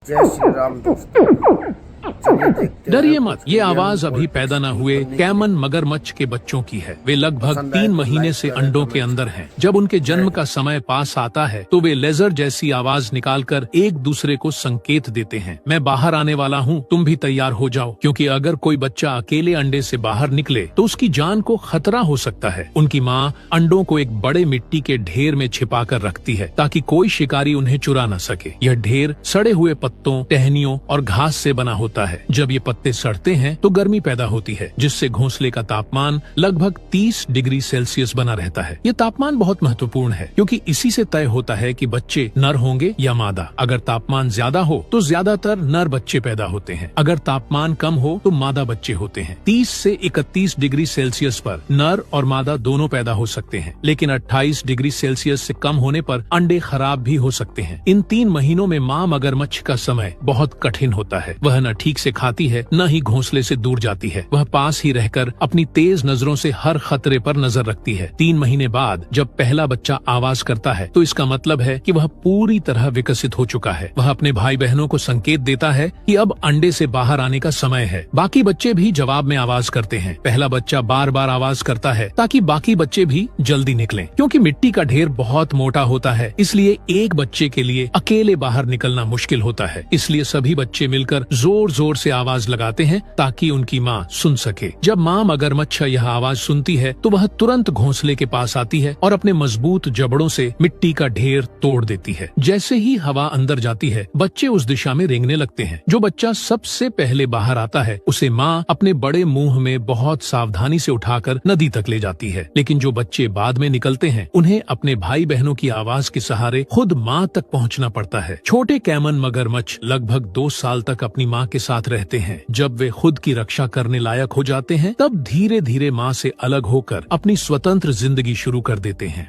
जय श्री राम दोस्तों। चलिए देखते हैं। डरिए मत, ये आवाज अभी पैदा न हुए कैमन मगरमच्छ के बच्चों की है। वे लगभग 3 महीने से अंडों के अंदर हैं। जब उनके जन्म का समय पास आता है तो वे लेजर जैसी आवाज निकालकर एक दूसरे को संकेत देते हैं। मैं बाहर आने वाला हूँ, तुम भी तैयार हो जाओ, क्योंकि अगर कोई बच्चा अकेले अंडे से बाहर निकले तो उसकी जान को खतरा हो सकता है। उनकी माँ अंडों को एक बड़े मिट्टी के ढेर में छिपा कर रखती है ताकि कोई शिकारी उन्हें चुरा न सके। यह ढेर सड़े हुए पत्तों, टहनियों और घास से बना होता है। जब ये पत्ते सड़ते हैं तो गर्मी पैदा होती है, जिससे घोंसले का तापमान लगभग 30 डिग्री सेल्सियस बना रहता है। ये तापमान बहुत महत्वपूर्ण है, क्योंकि इसी से तय होता है कि बच्चे नर होंगे या मादा। अगर तापमान ज्यादा हो तो ज्यादातर नर बच्चे पैदा होते हैं। अगर तापमान कम हो तो मादा बच्चे होते हैं। 30 से 31 डिग्री सेल्सियस पर नर और मादा दोनों पैदा हो सकते हैं, लेकिन 28 डिग्री सेल्सियस से कम होने पर अंडे खराब भी हो सकते हैं। इन 3 महीनों में माँ मगरमच्छ का समय बहुत कठिन होता है। वह न ठीक से खाती है, न ही घोंसले से दूर जाती है। वह पास ही रहकर अपनी तेज नजरों से हर खतरे पर नजर रखती है। 3 महीने बाद जब पहला बच्चा आवाज करता है तो इसका मतलब है कि वह पूरी तरह विकसित हो चुका है। वह अपने भाई बहनों को संकेत देता है कि अब अंडे से बाहर आने का समय है। बाकी बच्चे भी जवाब में आवाज करते हैं। पहला बच्चा बार बार आवाज करता है ताकि बाकी बच्चे भी जल्दी निकलें। क्योंकि मिट्टी का ढेर बहुत मोटा होता है, इसलिए एक बच्चे के लिए अकेले बाहर निकलना मुश्किल होता है। इसलिए सभी बच्चे मिलकर जोर जोर से आवाज लगाते हैं ताकि उनकी माँ सुन सके। जब माँ मगरमच्छ यह आवाज सुनती है तो वह तुरंत घोंसले के पास आती है और अपने मजबूत जबड़ों से मिट्टी का ढेर तोड़ देती है। जैसे ही हवा अंदर जाती है, बच्चे उस दिशा में रेंगने लगते हैं। जो बच्चा सबसे पहले बाहर आता है उसे माँ अपने बड़े मुंह में बहुत सावधानी से उठाकर नदी तक ले जाती है। लेकिन जो बच्चे बाद में निकलते हैं, उन्हें अपने भाई बहनों की आवाज के सहारे खुद माँ तक पहुँचना पड़ता है। छोटे कैमन मगरमच्छ लगभग 2 साल तक अपनी माँ के साथ रहते हैं। जब वे खुद की रक्षा करने लायक हो जाते हैं, तब धीरे धीरे माँ से अलग होकर अपनी स्वतंत्र जिंदगी शुरू कर देते हैं।